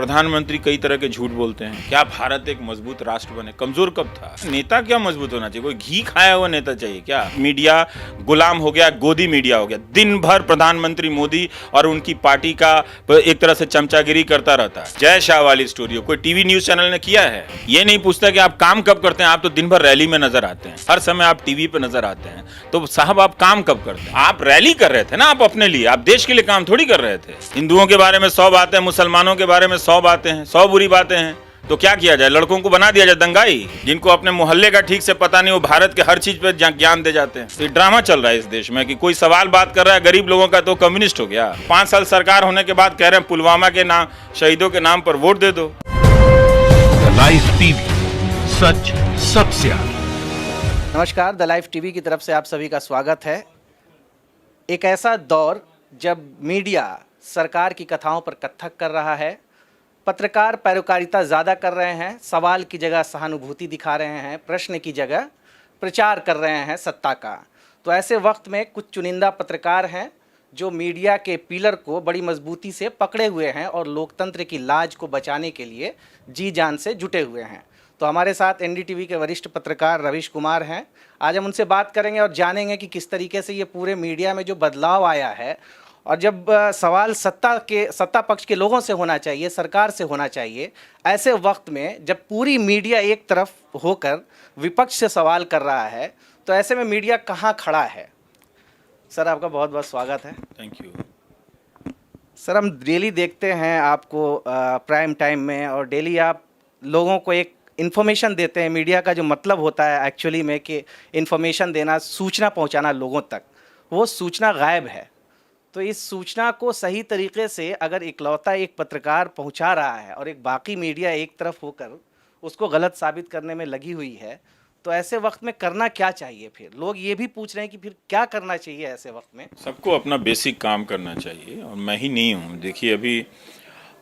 प्रधानमंत्री कई तरह के झूठ बोलते हैं। क्या भारत एक मजबूत राष्ट्र बने? कमजोर कब था? नेता क्या मजबूत होना चाहिए? कोई घी खाया हुआ नेता चाहिए क्या? मीडिया गुलाम हो गया, गोदी मीडिया हो गया। दिन भर प्रधानमंत्री मोदी और उनकी पार्टी का एक तरह से चमचागिरी करता रहता है। जय शाह वाली स्टोरी कोई टीवी न्यूज चैनल ने किया है? ये नहीं पूछता कि आप काम कब करते हैं। आप तो दिन भर रैली में नजर आते हैं, हर समय आप टीवी पे नजर आते हैं। तो साहब आप काम कब करते हैं? आप रैली कर रहे थे ना, आप अपने लिए, आप देश के लिए काम थोड़ी कर रहे थे। हिंदुओं के बारे में 100 बातें, मुसलमानों के बारे में 100 बातें हैं, 100 बुरी बातें हैं। तो क्या किया जाए? लड़कों को बना दिया जाए दंगाई? जिनको अपने मोहल्ले का ठीक से पता नहीं, वो भारत के हर चीज पे ज्ञान दे जाते हैं। तो ड्रामा चल रहा है इस देश में कि कोई सवाल बात कर रहा है गरीब लोगों का तो कम्युनिस्ट हो गया। 5 साल सरकार होने के बाद कह रहे हैं पुलवामा के नाम, शहीदों के नाम पर वोट दे दो। लाइव टीवी, सच सबसे आगे। नमस्कार, द लाइव टीवी की तरफ से आप सभी का स्वागत है। एक ऐसा दौर जब मीडिया सरकार की कथाओं पर कत्थक कर रहा है, पत्रकार पैरोकारिता ज़्यादा कर रहे हैं, सवाल की जगह सहानुभूति दिखा रहे हैं, प्रश्न की जगह प्रचार कर रहे हैं सत्ता का। तो ऐसे वक्त में कुछ चुनिंदा पत्रकार हैं जो मीडिया के पिलर को बड़ी मजबूती से पकड़े हुए हैं और लोकतंत्र की लाज को बचाने के लिए जी जान से जुटे हुए हैं। तो हमारे साथ एनडीटीवी के वरिष्ठ पत्रकार रविश कुमार हैं। आज हम उनसे बात करेंगे और जानेंगे कि किस तरीके से ये पूरे मीडिया में जो बदलाव आया है, और जब सवाल सत्ता पक्ष के लोगों से होना चाहिए, सरकार से होना चाहिए, ऐसे वक्त में जब पूरी मीडिया एक तरफ होकर विपक्ष से सवाल कर रहा है, तो ऐसे में मीडिया कहाँ खड़ा है? सर, आपका बहुत बहुत स्वागत है। थैंक यू सर, हम डेली देखते हैं आपको प्राइम टाइम में, और डेली आप लोगों को एक इन्फॉर्मेशन देते हैं। मीडिया का जो मतलब होता है एक्चुअली में कि इन्फॉर्मेशन देना, सूचना पहुंचाना लोगों तक, वो सूचना गायब है। तो इस सूचना को सही तरीके से अगर इकलौता एक पत्रकार पहुंचा रहा है और एक बाकी मीडिया एक तरफ होकर उसको गलत साबित करने में लगी हुई है, तो ऐसे वक्त में करना क्या चाहिए? फिर लोग ये भी पूछ रहे हैं कि फिर क्या करना चाहिए ऐसे वक्त में? सबको अपना बेसिक काम करना चाहिए, और मैं ही नहीं हूँ। देखिए, अभी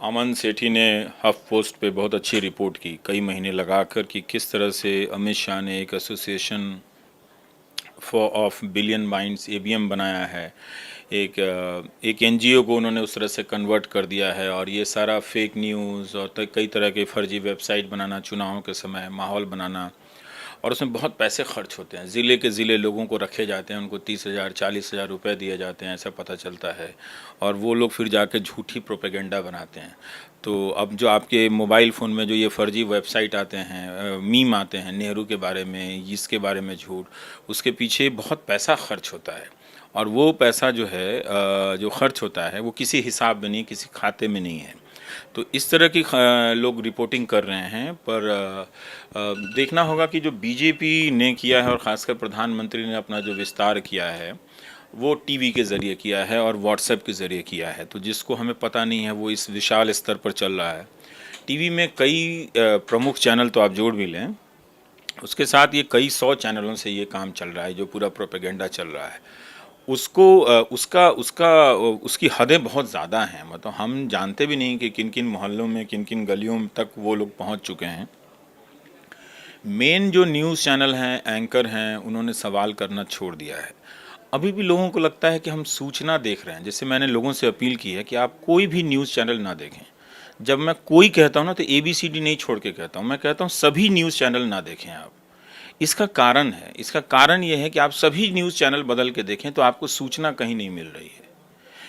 अमन सेठी ने हफ पोस्ट पे बहुत अच्छी रिपोर्ट की, कई महीने लगाकर, कि किस तरह से अमित शाह ने एक association for of billion minds ABM बनाया है। एक NGO को उन्होंने उस तरह से कन्वर्ट कर दिया है, और ये सारा फेक न्यूज़ और कई तरह के फर्जी वेबसाइट बनाना, चुनावों के समय माहौल बनाना, और उसमें बहुत पैसे खर्च होते हैं। ज़िले के ज़िले लोगों को रखे जाते हैं, उनको 30,000 40,000 रुपये दिए जाते हैं, ऐसा पता चलता है। और वो लोग फिर जाके झूठी प्रोपेगेंडा बनाते हैं। तो अब जो आपके मोबाइल फ़ोन में जो ये फर्जी वेबसाइट आते हैं, मीम आते हैं नेहरू के बारे में, इसके बारे में झूठ, उसके पीछे बहुत पैसा खर्च होता है। और वो पैसा जो है, जो खर्च होता है, वो किसी हिसाब में नहीं, किसी खाते में नहीं है। तो इस तरह की लोग रिपोर्टिंग कर रहे हैं। पर देखना होगा कि जो बीजेपी ने किया है, और ख़ासकर प्रधानमंत्री ने अपना जो विस्तार किया है, वो टीवी के ज़रिए किया है और व्हाट्सएप के ज़रिए किया है। तो जिसको हमें पता नहीं है, वो इस विशाल स्तर पर चल रहा है। टीवी में कई प्रमुख चैनल तो आप जोड़ भी लें, उसके साथ ये कई 100 चैनलों से ये काम चल रहा है, जो पूरा प्रोपेगेंडा चल रहा है। उसकी हदें बहुत ज़्यादा हैं। मतलब हम जानते भी नहीं कि किन किन मोहल्लों में, किन किन गलियों तक वो लोग पहुंच चुके हैं। मेन जो न्यूज़ चैनल हैं, एंकर हैं, उन्होंने सवाल करना छोड़ दिया है। अभी भी लोगों को लगता है कि हम सूचना देख रहे हैं। जैसे मैंने लोगों से अपील की है कि आप कोई भी न्यूज़ चैनल ना देखें। जब मैं कोई कहता हूँ ना, तो ABCD नहीं छोड़ के कहता हूँ, मैं कहता हूँ सभी न्यूज़ चैनल ना देखें आप। इसका कारण ये है कि आप सभी न्यूज़ चैनल बदल के देखें तो आपको सूचना कहीं नहीं मिल रही है।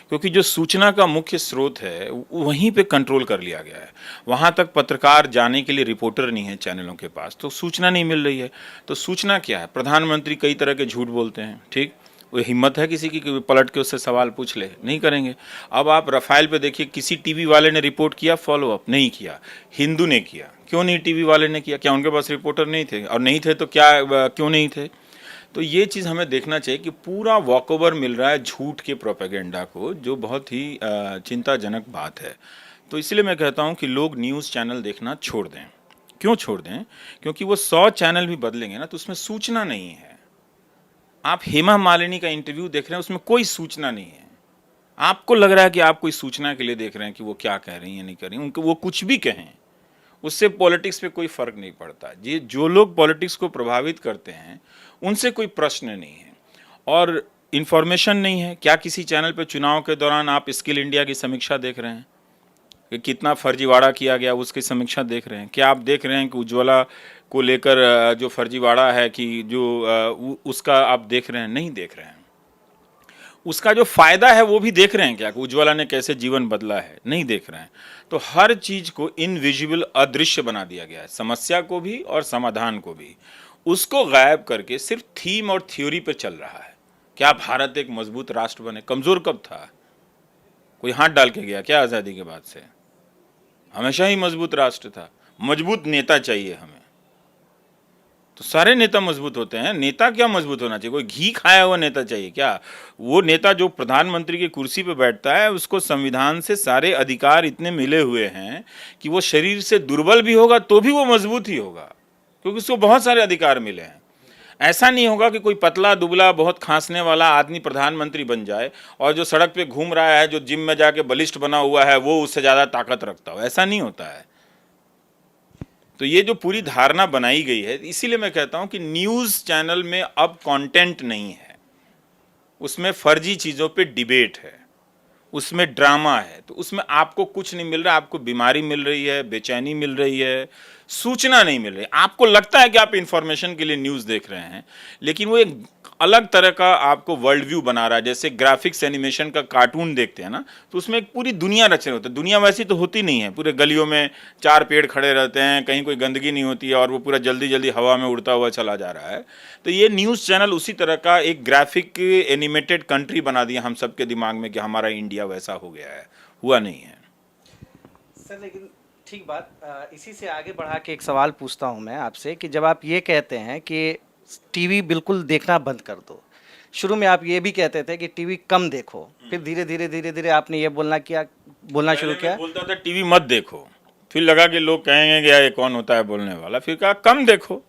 क्योंकि जो सूचना का मुख्य स्रोत है, वहीं पे कंट्रोल कर लिया गया है। वहाँ तक पत्रकार जाने के लिए रिपोर्टर नहीं है चैनलों के पास, तो सूचना नहीं मिल रही है। तो सूचना क्या है? प्रधानमंत्री कई तरह के झूठ बोलते हैं, ठीक, वो हिम्मत है किसी की कि पलट के उससे सवाल पूछ ले? नहीं करेंगे। अब आप रफाल पे देखिए, किसी टीवी वाले ने रिपोर्ट किया, फॉलोअप नहीं किया। हिंदू ने किया, क्यों नहीं टीवी वाले ने किया? क्या उनके पास रिपोर्टर नहीं थे? और नहीं थे तो क्या, क्यों नहीं थे? तो ये चीज़ हमें देखना चाहिए कि पूरा वॉकओवर मिल रहा है झूठ के प्रोपेगेंडा को, जो बहुत ही चिंताजनक बात है। तो इसलिए मैं कहता हूँ कि लोग न्यूज़ चैनल देखना छोड़ दें। क्यों छोड़ दें? क्योंकि वो 100 चैनल भी बदलेंगे ना, तो उसमें सूचना नहीं है। आप हेमा मालिनी का इंटरव्यू देख रहे हैं, उसमें कोई सूचना नहीं है। आपको लग रहा है कि आप कोई सूचना के लिए देख रहे हैं कि वो क्या कह रही हैं, नहीं कह रही हैं। उनको वो कुछ भी कहें, उससे पॉलिटिक्स पे कोई फ़र्क नहीं पड़ता। ये जो लोग पॉलिटिक्स को प्रभावित करते हैं, उनसे कोई प्रश्न नहीं है और इन्फॉर्मेशन नहीं है। क्या किसी चैनल पे चुनाव के दौरान आप स्किल इंडिया की समीक्षा देख रहे हैं? कि कितना फर्जीवाड़ा किया गया उसकी समीक्षा देख रहे हैं? क्या आप देख रहे हैं कि उज्ज्वला को लेकर जो फर्जीवाड़ा है कि जो उसका आप देख रहे हैं? नहीं देख रहे हैं। उसका जो फायदा है वो भी देख रहे हैं क्या कि उज्ज्वला ने कैसे जीवन बदला है? नहीं देख रहे हैं। तो हर चीज को इनविजिबल, अदृश्य बना दिया गया है, समस्या को भी और समाधान को भी। उसको गायब करके सिर्फ थीम और थ्योरी पे चल रहा है। क्या भारत एक मजबूत राष्ट्र बने? कमजोर कब था? कोई हाथ डाल के गया क्या आजादी के बाद से? हमेशा ही मजबूत राष्ट्र था। मजबूत नेता चाहिए हमें। तो सारे नेता मजबूत होते हैं। नेता क्या मजबूत होना चाहिए? कोई घी खाया हुआ नेता चाहिए क्या? वो नेता जो प्रधानमंत्री की कुर्सी पे बैठता है, उसको संविधान से सारे अधिकार इतने मिले हुए हैं कि वो शरीर से दुर्बल भी होगा तो भी वो मजबूत ही होगा, क्योंकि उसको बहुत सारे अधिकार मिले हैं। ऐसा नहीं होगा कि कोई पतला दुबला बहुत खांसने वाला आदमी प्रधानमंत्री बन जाए और जो सड़क पे घूम रहा है, जो जिम में जाके बलिष्ठ बना हुआ है, वो उससे ज़्यादा ताकत रखता हो। ऐसा नहीं होता है। तो ये जो पूरी धारणा बनाई गई है, इसीलिए मैं कहता हूं कि न्यूज़ चैनल में अब कंटेंट नहीं है, उसमें फर्जी चीज़ों पे डिबेट है, उसमें ड्रामा है। तो उसमें आपको कुछ नहीं मिल रहा, आपको बीमारी मिल रही है, बेचैनी मिल रही है, सूचना नहीं मिल रही। आपको लगता है कि आप इंफॉर्मेशन के लिए न्यूज़ देख रहे हैं, लेकिन वो एक अलग तरह का आपको वर्ल्ड व्यू बना रहा है। जैसे ग्राफिक्स एनिमेशन का कार्टून देखते हैं ना, तो उसमें एक पूरी दुनिया रचे होते हैं। दुनिया वैसी तो होती नहीं है। पूरे गलियों में 4 पेड़ खड़े रहते हैं, कहीं कोई गंदगी नहीं होती है और वो पूरा जल्दी जल्दी हवा में उड़ता हुआ चला जा रहा है। तो ये न्यूज़ चैनल उसी तरह का एक ग्राफिक एनिमेटेड कंट्री बना दिया हम सबके दिमाग में कि हमारा इंडिया वैसा हो गया है। हुआ नहीं है सर। लेकिन ठीक बात, इसी से आगे बढ़ा के एक सवाल पूछता हूं मैं आपसे कि जब आप ये कहते हैं कि टीवी बिल्कुल देखना बंद कर दो, शुरू में आप ये भी कहते थे कि टीवी कम देखो, फिर धीरे धीरे आपने ये बोलना शुरू किया। बोलता था टीवी मत देखो, फिर लगा कि लोग कहेंगे कि यार ये कौन होता है बोलने वाला, फिर कहा कम देखो।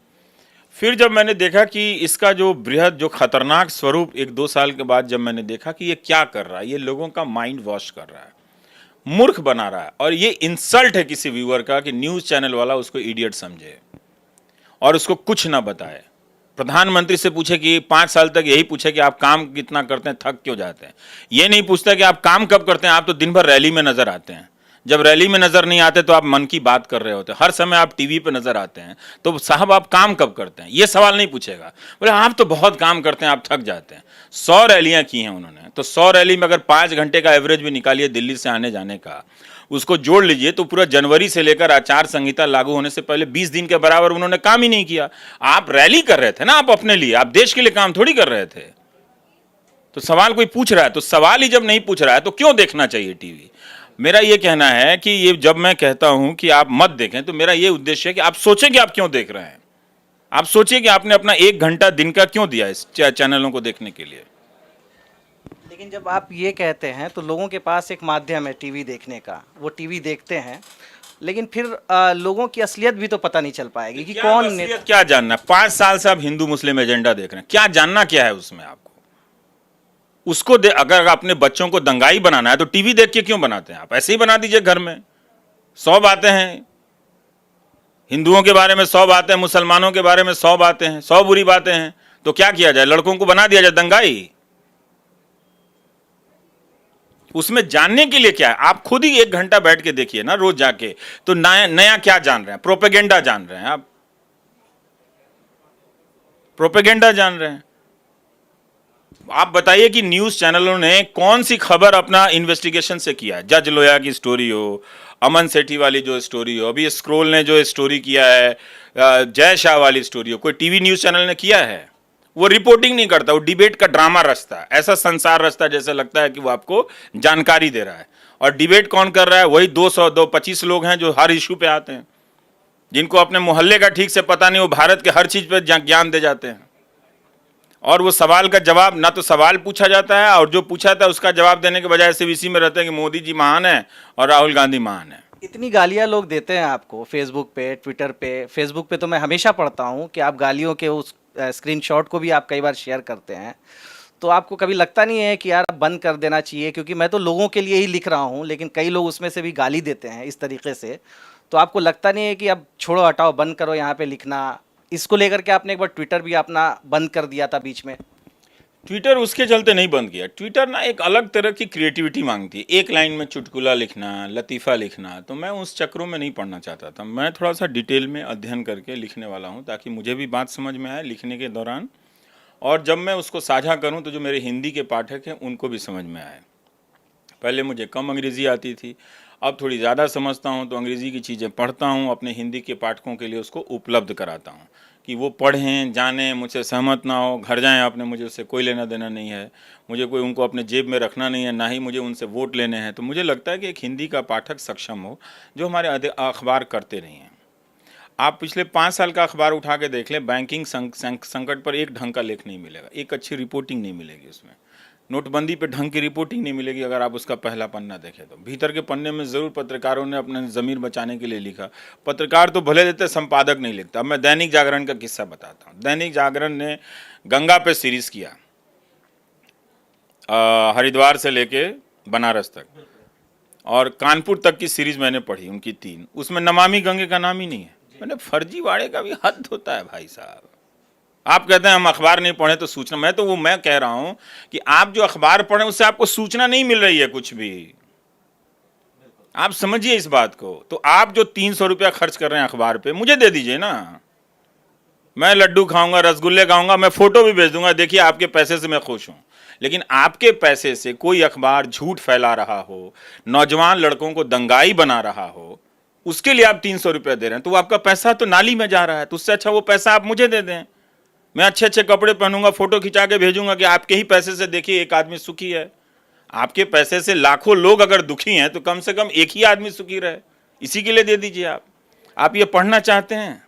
फिर जब मैंने देखा कि इसका जो बृहद, जो खतरनाक स्वरूप 1-2 साल के बाद जब मैंने देखा कि ये क्या कर रहा है, ये लोगों का माइंड वॉश कर रहा है, मूर्ख बना रहा है। और ये इंसल्ट है किसी व्यूअर का कि न्यूज़ चैनल वाला उसको इडियट समझे और उसको कुछ ना बताए। प्रधानमंत्री से पूछे कि 5 साल तक यही पूछे कि आप काम कितना करते हैं, थक क्यों जाते हैं। ये नहीं पूछता कि आप काम कब करते हैं। आप तो दिन भर रैली में नजर आते हैं। जब रैली में नजर नहीं आते तो आप मन की बात कर रहे होते हैं। हर समय आप टीवी पे नजर आते हैं, तो साहब आप काम कब करते हैं, ये सवाल नहीं पूछेगा। बोले आप तो बहुत काम करते हैं, आप थक जाते हैं। 100 रैलियां की हैं उन्होंने, तो 100 रैली में अगर 5 घंटे का एवरेज भी निकालिए दिल्ली से आने जाने का, उसको जोड़ लीजिए तो पूरा जनवरी से लेकर आचार संहिता लागू होने से पहले 20 दिन के बराबर उन्होंने काम ही नहीं किया। आप रैली कर रहे थे ना, आप अपने लिए, आप देश के लिए काम थोड़ी कर रहे थे। तो सवाल कोई पूछ रहा है, तो सवाल ही जब नहीं पूछ रहा है तो क्यों देखना चाहिए टीवी? मेरा ये कहना है कि ये जब मैं कहता हूं कि आप मत देखें, तो मेरा ये उद्देश्य है कि आप सोचें कि आप क्यों देख रहे हैं। आप सोचिए कि आपने अपना 1 घंटा दिन का क्यों दिया इस चैनलों को देखने के लिए। लेकिन जब आप ये कहते हैं तो लोगों के पास एक माध्यम है टीवी देखने का, वो टीवी देखते हैं, लेकिन फिर लोगों की असलियत भी तो पता नहीं चल पाएगी कि कौन नेता। क्या जानना? 5 साल से आप हिंदू मुस्लिम एजेंडा देख रहे हैं, क्या जानना क्या है उसमें आपको? उसको अगर अपने बच्चों को दंगाई बनाना है तो टीवी देख के क्यों बनाते हैं? आप ऐसे ही बना दीजिए घर में। 100 बातें हैं, हिंदुओं के बारे में 100 बातें, मुसलमानों के बारे में 100 बातें हैं, 100 बुरी बातें हैं, तो क्या किया जाए? लड़कों को बना दिया जाए दंगाई। उसमें जानने के लिए क्या है? आप खुद ही 1 घंटा बैठ के देखिए ना रोज जाके, तो नया नया क्या जान रहे हैं? प्रोपेगेंडा जान रहे हैं आप, प्रोपेगेंडा जान रहे हैं। आप बताइए कि न्यूज चैनलों ने कौन सी खबर अपना इन्वेस्टिगेशन से किया है? जज लोया की स्टोरी हो, अमन सेठी वाली जो स्टोरी हो, अभी स्क्रोल ने जो स्टोरी किया है, जय शाह वाली स्टोरी हो, कोई टीवी न्यूज चैनल ने किया है? वो रिपोर्टिंग नहीं करता, वो डिबेट का ड्रामा रचता है, ऐसा संसार रचता है जैसे लगता है कि वो आपको जानकारी दे रहा है। और डिबेट कौन कर रहा है? वही 225 लोग हैं जो हर इशू पे आते हैं, जिनको अपने मोहल्ले का ठीक से पता नहीं, वो भारत के हर चीज पे ज्ञान दे जाते हैं। और वो सवाल का जवाब, ना तो सवाल पूछा जाता है और जो पूछा था उसका जवाब देने के बजाय सिर्फ इसी में रहते हैं कि मोदी जी महान है और राहुल गांधी महान है। इतनी गालियां लोग देते हैं आपको फेसबुक पे, ट्विटर पे। फेसबुक पे तो मैं हमेशा पढ़ता हूं कि आप गालियों के उस स्क्रीनशॉट को भी आप कई बार शेयर करते हैं। तो आपको कभी लगता नहीं है कि यार अब बंद कर देना चाहिए? क्योंकि मैं तो लोगों के लिए ही लिख रहा हूं, लेकिन कई लोग उसमें से भी गाली देते हैं इस तरीके से। तो आपको लगता नहीं है कि अब छोड़ो, हटाओ, बंद करो यहाँ पे लिखना? इसको लेकर के आपने एक बार ट्विटर भी अपना बंद कर दिया था बीच में। ट्विटर उसके चलते नहीं बंद किया। ट्विटर ना एक अलग तरह की क्रिएटिविटी मांगती है, एक लाइन में चुटकुला लिखना, लतीफ़ा लिखना, तो मैं उस चक्रों में नहीं पढ़ना चाहता था। मैं थोड़ा सा डिटेल में अध्ययन करके लिखने वाला हूँ, ताकि मुझे भी बात समझ में आए लिखने के दौरान, और जब मैं उसको साझा करूँ तो जो मेरे हिंदी के पाठक हैं उनको भी समझ में आए। पहले मुझे कम अंग्रेज़ी आती थी, अब थोड़ी ज़्यादा समझता हूँ, तो अंग्रेज़ी की चीज़ें पढ़ता हूँ, अपने हिंदी के पाठकों के लिए उसको उपलब्ध कराता हूँ कि वो पढ़ें, जानें, मुझसे सहमत ना हो, घर जाएं आपने, मुझे उससे कोई लेना देना नहीं है, मुझे कोई उनको अपने जेब में रखना नहीं है, ना ही मुझे उनसे वोट लेने हैं। तो मुझे लगता है कि एक हिंदी का पाठक सक्षम हो, जो हमारे अखबार करते नहीं हैं। आप पिछले 5 साल का अखबार उठा के देख लें, बैंकिंग संकट पर एक ढंग का लेख नहीं मिलेगा, एक अच्छी रिपोर्टिंग नहीं मिलेगी उसमें। नोटबंदी पे ढंग की रिपोर्टिंग नहीं मिलेगी अगर आप उसका पहला पन्ना देखें तो। भीतर के पन्ने में ज़रूर पत्रकारों ने अपने ज़मीर बचाने के लिए लिखा। पत्रकार तो भले देते, संपादक नहीं लिखता। अब मैं दैनिक जागरण का किस्सा बताता हूँ। दैनिक जागरण ने गंगा पे सीरीज़ किया, हरिद्वार से लेके बनारस तक, और कानपुर तक की सीरीज़ मैंने पढ़ी उनकी 3। उसमें नमामि गंगे का नाम ही नहीं है। मैंने फर्जीवाड़े का भी हद होता है भाई साहब। आप कहते हैं हम अखबार नहीं पढ़े तो सूचना, मैं कह रहा हूं कि आप जो अखबार पढ़ें उससे आपको सूचना नहीं मिल रही है कुछ भी। आप समझिए इस बात को। तो आप जो 300 रुपया खर्च कर रहे हैं अखबार पे, मुझे दे दीजिए ना, मैं लड्डू खाऊंगा, रसगुल्ले खाऊंगा, मैं फोटो भी भेज दूंगा, देखिए आपके पैसे से मैं खुश हूं। लेकिन आपके पैसे से कोई अखबार झूठ फैला रहा हो, नौजवान लड़कों को दंगाई बना रहा हो, उसके लिए आप 300 रुपया दे रहे हैं, तो आपका पैसा तो नाली में जा रहा है। तो उससे अच्छा वो पैसा आप मुझे दे दें, मैं अच्छे अच्छे कपड़े पहनूंगा, फोटो खिंचा के भेजूंगा कि आपके ही पैसे से देखिए एक आदमी सुखी है। आपके पैसे से लाखों लोग अगर दुखी हैं तो कम से कम एक ही आदमी सुखी रहे, इसी के लिए दे दीजिए आप ये पढ़ना चाहते हैं,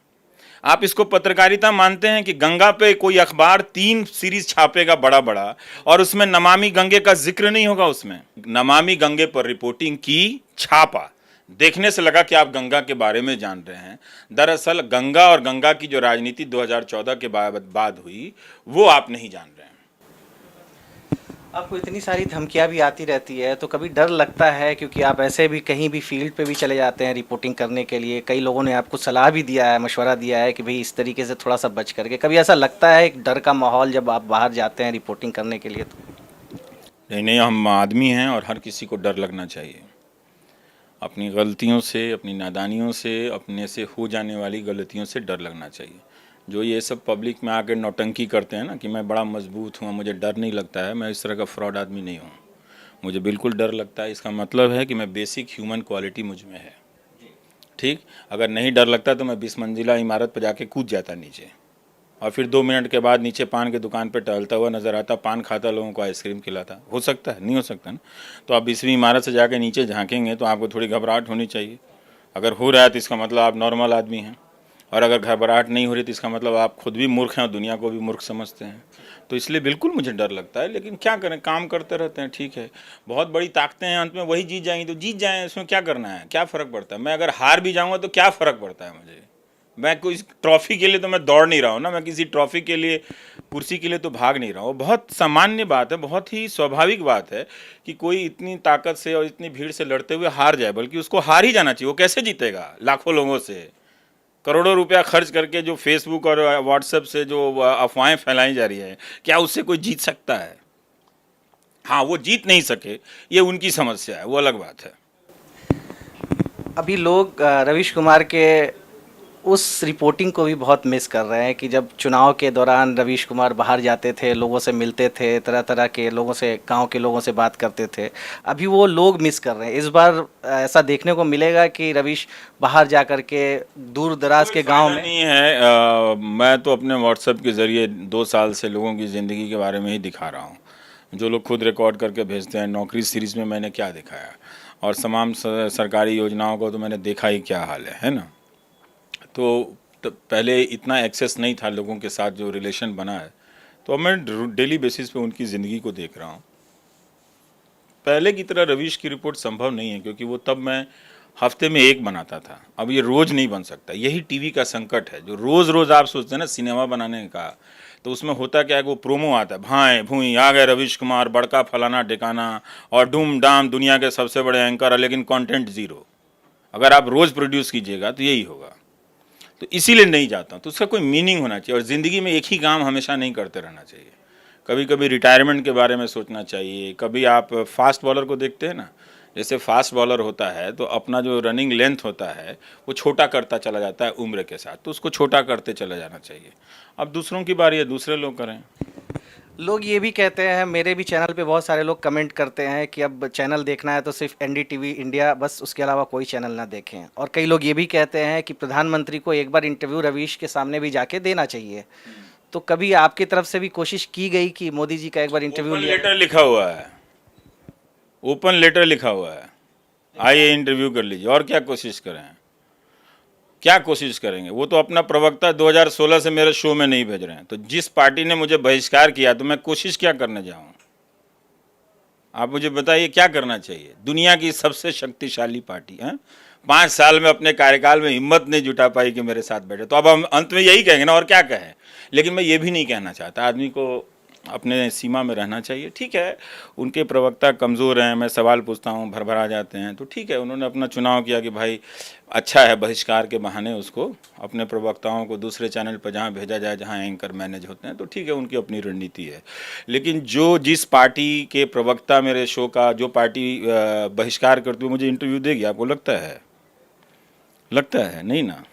आप इसको पत्रकारिता मानते हैं कि गंगा पे कोई अखबार 3 सीरीज छापेगा बड़ा बड़ा, और उसमें नमामि गंगे का जिक्र नहीं होगा। उसमें नमामि गंगे पर रिपोर्टिंग की, छापा, देखने से लगा कि आप गंगा के बारे में जान रहे हैं। दरअसल गंगा और गंगा की जो राजनीति 2014 के बाद हुई वो आप नहीं जान रहे हैं। आपको इतनी सारी धमकियां भी आती रहती है, तो कभी डर लगता है, क्योंकि आप ऐसे भी कहीं भी फील्ड पे भी चले जाते हैं रिपोर्टिंग करने के लिए, कई लोगों ने आपको सलाह भी दिया है, मशवरा दिया है कि भाई इस तरीके से थोड़ा सा बच करके, कभी ऐसा लगता है एक डर का माहौल जब आप बाहर जाते हैं रिपोर्टिंग करने के लिए? तो नहीं नहीं, हम आदमी हैं और हर किसी को डर लगना चाहिए। अपनी गलतियों से, अपनी नादानियों से, अपने से हो जाने वाली गलतियों से डर लगना चाहिए। जो ये सब पब्लिक में आकर नौटंकी करते हैं ना कि मैं बड़ा मजबूत हूँ, मुझे डर नहीं लगता है, मैं इस तरह का फ्रॉड आदमी नहीं हूँ। मुझे बिल्कुल डर लगता है। इसका मतलब है कि मैं बेसिक ह्यूमन क्वालिटी मुझ में है। ठीक, अगर नहीं डर लगता तो मैं 20 मंजिला इमारत पर जाके कूद जाता नीचे, और फिर 2 मिनट के बाद नीचे पान की दुकान पे टहलता हुआ नजर आता, पान खाता, लोगों को आइसक्रीम खिलाता। हो सकता है? नहीं हो सकता ना। तो आप 20वीं इमारत से जाके नीचे झांकेंगे तो आपको थोड़ी घबराहट होनी चाहिए। अगर हो रहा है तो इसका मतलब आप नॉर्मल आदमी हैं, और अगर घबराहट नहीं हो रही तो इसका मतलब आप खुद भी मूर्ख हैं और दुनिया को भी मूर्ख समझते हैं। तो इसलिए बिल्कुल मुझे डर लगता है, लेकिन क्या करें, काम करते रहते हैं। ठीक है, बहुत बड़ी ताकतें हैं, अंत में वही जीत जाएंगी, तो जीत जाएं, इसमें क्या करना है, क्या फ़र्क पड़ता है। मैं अगर हार भी जाऊँगा तो क्या फ़र्क पड़ता है मुझे। मैं कोई ट्रॉफी के लिए तो मैं दौड़ नहीं रहा हूँ ना, मैं किसी ट्रॉफी के लिए, कुर्सी के लिए तो भाग नहीं रहा हूँ। बहुत सामान्य बात है, बहुत ही स्वाभाविक बात है कि कोई इतनी ताकत से और इतनी भीड़ से लड़ते हुए हार जाए, बल्कि उसको हार ही जाना चाहिए। वो कैसे जीतेगा लाखों लोगों से, करोड़ों रुपया खर्च करके जो फेसबुक और व्हाट्सएप से जो अफवाहें फैलाई जा रही है, क्या उससे कोई जीत सकता है? हाँ, वो जीत नहीं सके, ये उनकी समस्या है, वो अलग बात है। अभी लोग रवीश कुमार के उस रिपोर्टिंग को भी बहुत मिस कर रहे हैं कि जब चुनाव के दौरान रवीश कुमार बाहर जाते थे, लोगों से मिलते थे, तरह तरह के लोगों से, गांव के लोगों से बात करते थे। अभी वो लोग मिस कर रहे हैं। इस बार ऐसा देखने को मिलेगा कि रवीश बाहर जा कर के दूर दराज के गांव में नहीं है। मैं तो अपने व्हाट्सएप के ज़रिए 2 साल से लोगों की ज़िंदगी के बारे में ही दिखा रहा हूँ, जो लोग खुद रिकॉर्ड करके भेजते हैं। नौकरी सीरीज़ में मैंने क्या दिखाया, और तमाम सरकारी योजनाओं को तो मैंने देखा ही क्या हाल है ना। तो पहले इतना एक्सेस नहीं था लोगों के साथ, जो रिलेशन बना है, तो अब मैं डेली बेसिस पे उनकी ज़िंदगी को देख रहा हूँ। पहले की तरह रवीश की रिपोर्ट संभव नहीं है, क्योंकि वो तब मैं हफ्ते में एक बनाता था, अब ये रोज़ नहीं बन सकता। यही टीवी का संकट है, जो रोज़ रोज़ आप सोचते हैं ना सिनेमा बनाने का, तो उसमें होता क्या है कि वो प्रोमो आता है, भाई भूई आ गए रवीश कुमार, बड़का फलाना टिकाना, और डूम डाम दुनिया के सबसे बड़े एंकर, लेकिन कंटेंट ज़ीरो। अगर आप रोज़ प्रोड्यूस कीजिएगा तो यही होगा। तो इसीलिए नहीं जाता हूँ। तो उसका कोई मीनिंग होना चाहिए, और ज़िंदगी में एक ही काम हमेशा नहीं करते रहना चाहिए। कभी कभी रिटायरमेंट के बारे में सोचना चाहिए। कभी आप फास्ट बॉलर को देखते हैं ना, जैसे फास्ट बॉलर होता है तो अपना जो रनिंग लेंथ होता है वो छोटा करता चला जाता है उम्र के साथ, तो उसको छोटा करते चला जाना चाहिए। अब दूसरों की बारी है, दूसरे लोग करें। लोग ये भी कहते हैं, मेरे भी चैनल पे बहुत सारे लोग कमेंट करते हैं कि अब चैनल देखना है तो सिर्फ एनडीटीवी इंडिया, बस उसके अलावा कोई चैनल ना देखें। और कई लोग ये भी कहते हैं कि प्रधानमंत्री को एक बार इंटरव्यू रवीश के सामने भी जाके देना चाहिए। तो कभी आपकी तरफ से भी कोशिश की गई कि मोदी जी का एक बार इंटरव्यू ओपन लिया? लेटर लिखा हुआ है, ओपन लेटर लिखा हुआ है, आइए इंटरव्यू कर लीजिए। और क्या कोशिश करें, क्या कोशिश करेंगे? वो तो अपना प्रवक्ता 2016 से मेरे शो में नहीं भेज रहे हैं, तो जिस पार्टी ने मुझे बहिष्कार किया तो मैं कोशिश क्या करने जाऊं? आप मुझे बताइए क्या करना चाहिए? दुनिया की सबसे शक्तिशाली पार्टी है, 5 साल में अपने कार्यकाल में हिम्मत नहीं जुटा पाई कि मेरे साथ बैठे, तो अब हम अंत में यही कहेंगे ना, और क्या कहें। लेकिन मैं ये भी नहीं कहना चाहता, आदमी को अपने सीमा में रहना चाहिए। ठीक है, उनके प्रवक्ता कमज़ोर हैं, मैं सवाल पूछता हूँ भरभरा जाते हैं, तो ठीक है, उन्होंने अपना चुनाव किया कि भाई अच्छा है, बहिष्कार के बहाने उसको अपने प्रवक्ताओं को दूसरे चैनल पर जहाँ भेजा जाए जहाँ एंकर मैनेज होते हैं, तो ठीक है, उनकी अपनी रणनीति है। लेकिन जो जिस पार्टी के प्रवक्ता मेरे शो का, जो पार्टी बहिष्कार करती हुई मुझे इंटरव्यू देगी, आपको लगता है? लगता है नहीं ना।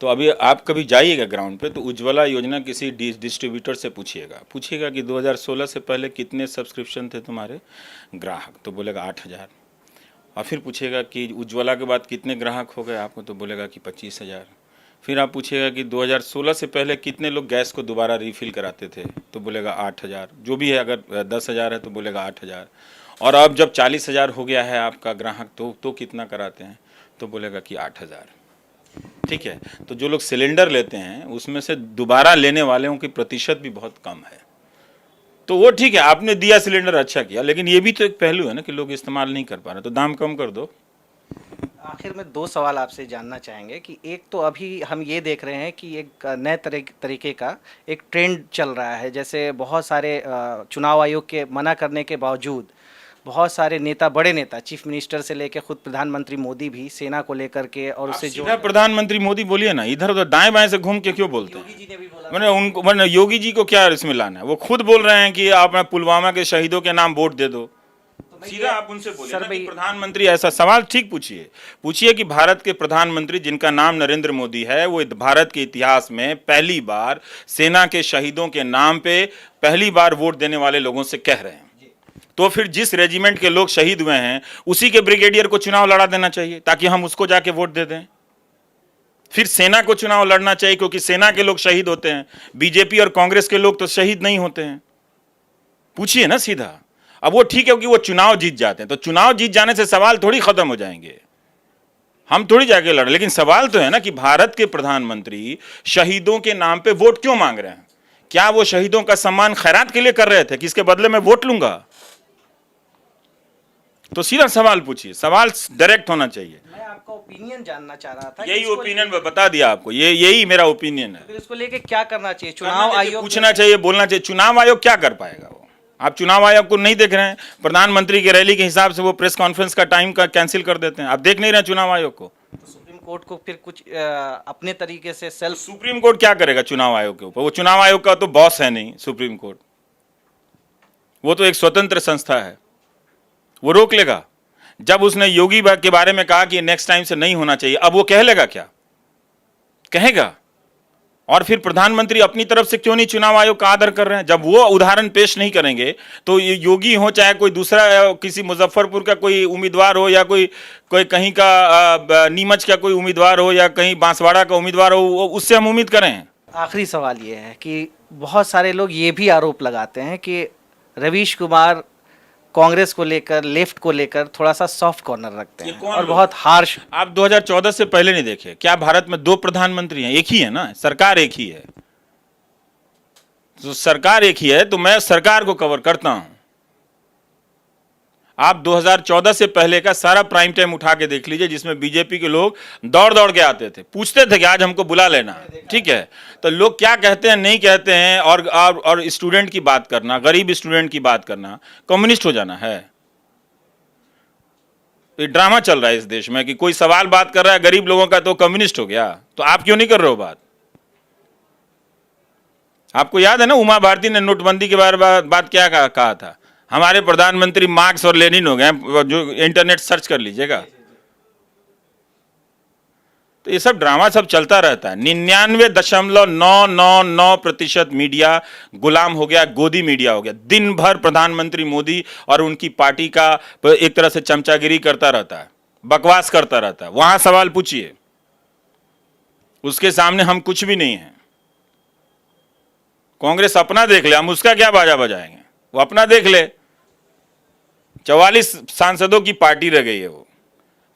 तो अभी आप कभी जाइएगा ग्राउंड पे तो उज्ज्वला योजना किसी डिस्ट्रीब्यूटर से पूछिएगा कि 2016 से पहले कितने सब्सक्रिप्शन थे तुम्हारे ग्राहक, तो बोलेगा 8,000। और फिर पूछेगा कि उज्ज्वला के बाद कितने ग्राहक हो गए आपको, तो बोलेगा कि 25,000। फिर आप पूछेगा कि 2016 से पहले कितने लोग गैस को दोबारा रिफ़िल कराते थे, तो बोलेगा 8,000। जो भी है, अगर 10,000 है तो बोलेगा 8,000। और अब जब 40,000 हो गया है आपका ग्राहक, तो कितना कराते हैं, तो बोलेगा कि 8,000। ठीक है, तो जो लोग सिलेंडर लेते हैं उसमें से दोबारा लेने वालों की प्रतिशत भी बहुत कम है। तो वो ठीक है, आपने दिया सिलेंडर, अच्छा किया, लेकिन ये भी तो एक पहलू है ना कि लोग इस्तेमाल नहीं कर पा रहे, तो दाम कम कर दो। आखिर में 2 सवाल आपसे जानना चाहेंगे कि एक तो अभी हम ये देख रहे हैं कि एक नए तरीके का एक ट्रेंड चल रहा है, जैसे बहुत सारे चुनाव आयोग के मना करने के बावजूद बहुत सारे नेता, बड़े नेता, चीफ मिनिस्टर से लेकर खुद प्रधानमंत्री मोदी भी सेना को लेकर के और उससे जो सीधा प्रधानमंत्री मोदी बोलिए ना, इधर उधर दाएं बाएं से घूम के क्यों बोलते हैं? योगी जी ने भी बोला, मैंने योगी जी को क्या इसमें लाना है? वो खुद बोल रहे हैं कि आप पुलवामा के शहीदों के नाम वोट दे दो। सीधा आप उनसे बोलिए ना कि प्रधानमंत्री ऐसा सवाल ठीक पूछिए कि भारत के प्रधानमंत्री जिनका नाम नरेंद्र मोदी है, वो भारत के इतिहास में पहली बार सेना के शहीदों के नाम पे पहली बार वोट देने वाले लोगों से कह रहे हैं, तो फिर जिस रेजिमेंट के लोग शहीद हुए हैं उसी के ब्रिगेडियर को चुनाव लड़ा देना चाहिए ताकि हम उसको जाके वोट दे दें। फिर सेना को चुनाव लड़ना चाहिए क्योंकि सेना के लोग शहीद होते हैं, बीजेपी और कांग्रेस के लोग तो शहीद नहीं होते हैं। पूछिए ना सीधा। अब वो ठीक है कि वो चुनाव जीत जाते हैं, तो चुनाव जीत जाने से सवाल थोड़ी खत्म हो जाएंगे, हम थोड़ी जाके लड़, लेकिन सवाल तो है ना कि भारत के प्रधानमंत्री शहीदों के नाम पे वोट क्यों मांग रहे हैं? क्या वो शहीदों का सम्मान खैरात के लिए कर रहे थे कि इसके बदले में वोट लूंगा? तो सीधा सवाल पूछिए, सवाल डायरेक्ट होना चाहिए। मैं आपका ओपिनियन जानना चाह रहा था। यही ओपिनियन बता दिया आपको, यही मेरा ओपिनियन है। फिर इसको लेके क्या करना चाहिए? चुनाव आयोग पूछना चाहिए, बोलना चाहिए। चुनाव आयोग क्या कर पाएगा? वो आप चुनाव आयोग को नहीं देख रहे हैं, प्रधानमंत्री की रैली के हिसाब से वो प्रेस कॉन्फ्रेंस का टाइम का कैंसिल कर देते हैं। आप देख नहीं रहे चुनाव आयोग को? तो सुप्रीम कोर्ट को फिर कुछ अपने तरीके से सेल्फ, सुप्रीम कोर्ट क्या करेगा चुनाव आयोग के ऊपर? वो चुनाव आयोग का तो बॉस है नहीं सुप्रीम कोर्ट, वो तो एक स्वतंत्र संस्था है, वो रोक लेगा। जब उसने योगी के बारे में कहा कि नेक्स्ट टाइम से नहीं होना चाहिए, अब वो कह लेगा क्या? कहेगा? और फिर प्रधानमंत्री अपनी तरफ से क्यों नहीं चुनाव आयोग का आदर कर रहे हैं? जब वो उदाहरण पेश नहीं करेंगे तो ये योगी हो चाहे कोई दूसरा, किसी मुजफ्फरपुर का कोई उम्मीदवार हो या कोई कहीं का नीमच का कोई उम्मीदवार हो या कहीं बांसवाड़ा का उम्मीदवार हो, उससे हम उम्मीद करें? आखिरी सवाल ये है कि बहुत सारे लोग ये भी आरोप लगाते हैं कि रवीश कुमार कांग्रेस को लेकर, लेफ्ट को लेकर थोड़ा सा सॉफ्ट कॉर्नर रखते हैं और बहुत हार्श। आप 2014 से पहले नहीं देखे क्या? भारत में 2 प्रधानमंत्री हैं, एक ही है ना, सरकार एक ही है। तो सरकार एक ही है तो मैं सरकार को कवर करता हूं। आप 2014 से पहले का सारा प्राइम टाइम उठा के देख लीजिए, जिसमें बीजेपी के लोग दौड़ दौड़ के आते थे, पूछते थे कि आज हमको बुला लेना, ठीक है? तो लोग क्या कहते हैं, नहीं कहते हैं, और स्टूडेंट की बात करना, गरीब स्टूडेंट की बात करना, कम्युनिस्ट हो जाना है। ये ड्रामा चल रहा है इस देश में कि कोई सवाल बात कर रहा है गरीब लोगों का तो कम्युनिस्ट हो गया। तो आप क्यों नहीं कर रहे हो बात? आपको याद है ना, उमा भारती ने नोटबंदी के बारे में बात क्या कहा था, हमारे प्रधानमंत्री मार्क्स और लेनिन हो गए, जो इंटरनेट सर्च कर लीजिएगा। तो ये सब ड्रामा सब चलता रहता है। 99.999% मीडिया गुलाम हो गया, गोदी मीडिया हो गया। दिन भर प्रधानमंत्री मोदी और उनकी पार्टी का एक तरह से चमचागिरी करता रहता है, बकवास करता रहता है। वहां सवाल पूछिए, उसके सामने हम कुछ भी नहीं है। कांग्रेस अपना देख ले, हम उसका क्या बाजा बजाएंगे, वो अपना देख ले। 44 सांसदों की पार्टी रह गई है वो।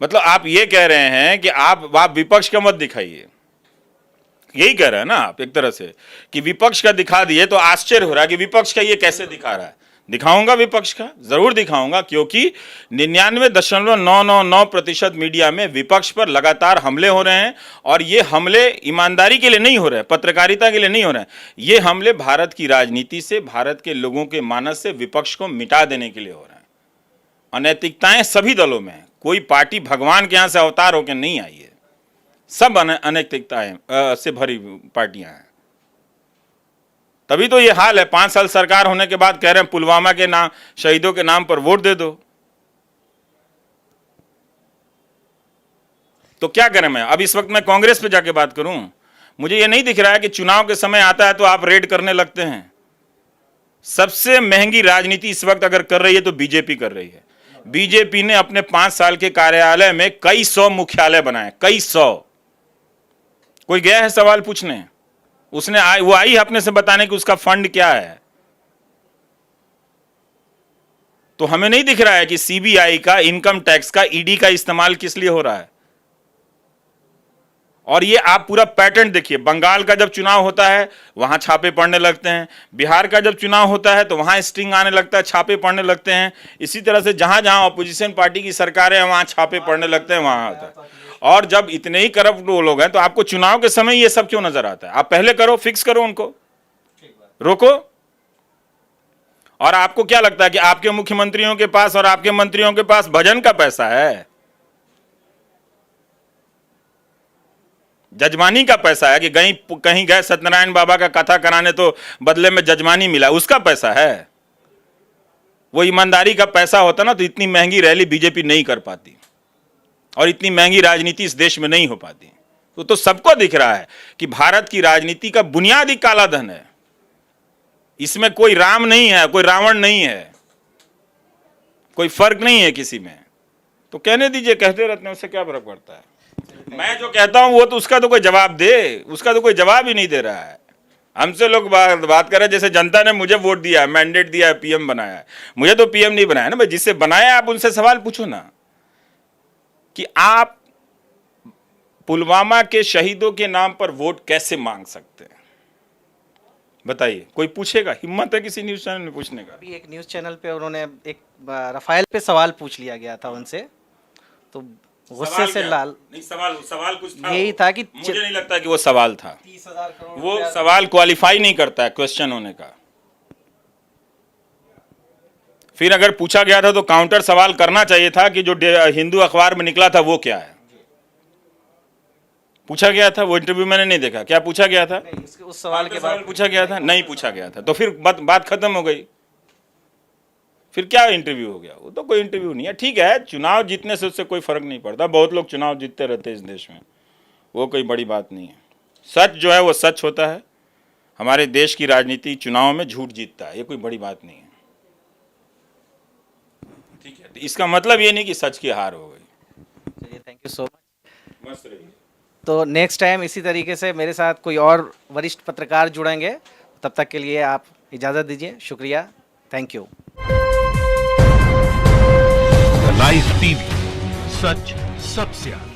मतलब आप ये कह रहे हैं कि आप विपक्ष का मत दिखाइए, यही कह रहे हैं ना आप एक तरह से, कि विपक्ष का दिखा दिए तो आश्चर्य हो रहा है कि विपक्ष का ये कैसे दिखा रहा है। दिखाऊंगा विपक्ष का, जरूर दिखाऊंगा, क्योंकि 99.999% मीडिया में विपक्ष पर लगातार हमले हो रहे हैं। और ये हमले ईमानदारी के लिए नहीं हो रहे हैं, पत्रकारिता के लिए नहीं हो रहे हैं, ये हमले भारत की राजनीति से, भारत के लोगों के मानस से विपक्ष को मिटा देने के लिए हो रहे हैं। अनैतिकताएं सभी दलों में, कोई पार्टी भगवान के यहां से अवतार होकर नहीं आई है, सब अनैतिकताएं से भरी पार्टियां हैं। तभी तो ये हाल है। 5 साल सरकार होने के बाद कह रहे हैं पुलवामा के नाम, शहीदों के नाम पर वोट दे दो। तो क्या करें मैं अब इस वक्त मैं कांग्रेस पे जाके बात करूं? मुझे ये नहीं दिख रहा है कि चुनाव के समय आता है तो आप रेड करने लगते हैं। सबसे महंगी राजनीति इस वक्त अगर कर रही है तो बीजेपी कर रही है। बीजेपी ने अपने 5 साल के कार्यकाल में कई सौ मुख्यालय बनाए, कई सौ। कोई गया है सवाल पूछने? उसने वो आई है अपने से बताने कि उसका फंड क्या है। तो हमें नहीं दिख रहा है कि सीबीआई का, इनकम टैक्स का, ईडी का इस्तेमाल किस लिए हो रहा है। और ये आप पूरा पैटर्न देखिए, बंगाल का जब चुनाव होता है वहां छापे पड़ने लगते हैं, बिहार का जब चुनाव होता है तो वहां स्ट्रिंग आने लगता है, छापे पड़ने लगते हैं। इसी तरह से जहां जहां अपोजिशन पार्टी की सरकारें हैं वहां छापे पड़ने लगते हैं, वहां आता है। और जब इतने ही करप्ट लोग हैं तो आपको चुनाव के समय ये सब क्यों नजर आता है? आप पहले करो, फिक्स करो, उनको रोको। और आपको क्या लगता है कि आपके मुख्यमंत्रियों के पास और आपके मंत्रियों के पास भजन का पैसा है, जजमानी का पैसा है कि कहीं गए सत्यनारायण बाबा का कथा कराने तो बदले में जजमानी मिला, उसका पैसा है? वो ईमानदारी का पैसा होता ना तो इतनी महंगी रैली बीजेपी नहीं कर पाती और इतनी महंगी राजनीति इस देश में नहीं हो पाती। तो सबको दिख रहा है कि भारत की राजनीति का बुनियादी काला धन है। इसमें कोई राम नहीं है, कोई रावण नहीं है, कोई फर्क नहीं है किसी में। तो कहने दीजिए, कहते रहते हैं, उससे क्या फर्क पड़ता है। मैं जो कहता हूं वो तो उसका तो कोई जवाब दे, उसका तो कोई जवाब ही नहीं दे रहा है। हमसे लोग बात कर रहे हैं जैसे जनता ने मुझे वोट दिया है, मैंडेट दिया है, पीएम बनाया है। मुझे तो पीएम नहीं बनाया ना भाई, जिससे बनाया आप उनसे सवाल पूछो ना कि आप पुलवामा के शहीदों के नाम पर वोट कैसे मांग सकते हैं, बताइए। कोई पूछेगा? हिम्मत है किसी न्यूज चैनल में पूछने का? अभी एक न्यूज चैनल पे उन्होंने एक राफेल पे सवाल पूछ लिया गया था उनसे, तो गुस्से से लाल। नहीं, सवाल कुछ था, यही था कि मुझे नहीं लगता कि वो सवाल था। 30,000 करोड़ वो सवाल क्वालिफाई नहीं करता है क्वेश्चन होने का। फिर अगर पूछा गया था तो काउंटर सवाल करना चाहिए था कि जो हिंदू अखबार में निकला था वो क्या है, पूछा गया था। वो इंटरव्यू मैंने नहीं देखा, क्या पूछा गया था? उस सवाल के बाद पूछा गया था? नहीं पूछा गया था। तो फिर बात खत्म हो गई, फिर क्या इंटरव्यू हो गया? वो तो कोई इंटरव्यू नहीं है। ठीक है, चुनाव जीतने से उससे कोई फर्क नहीं पड़ता, बहुत लोग चुनाव जीतते रहते हैं इस देश में, वो कोई बड़ी बात नहीं है। सच जो है वो सच होता है। हमारे देश की राजनीति चुनाव में झूठ जीतता है, ये कोई बड़ी बात नहीं है। ठीक है, तो इसका मतलब ये नहीं कि सच की हार हो गई। चलिए, थैंक यू सो मच। मस्त रहिए। तो नेक्स्ट टाइम इसी तरीके से मेरे साथ कोई और वरिष्ठ पत्रकार जुड़ेंगे। तब तक के लिए आप इजाज़त दीजिए। शुक्रिया, थैंक यू। लाइव टीवी, सच सबसे आगे।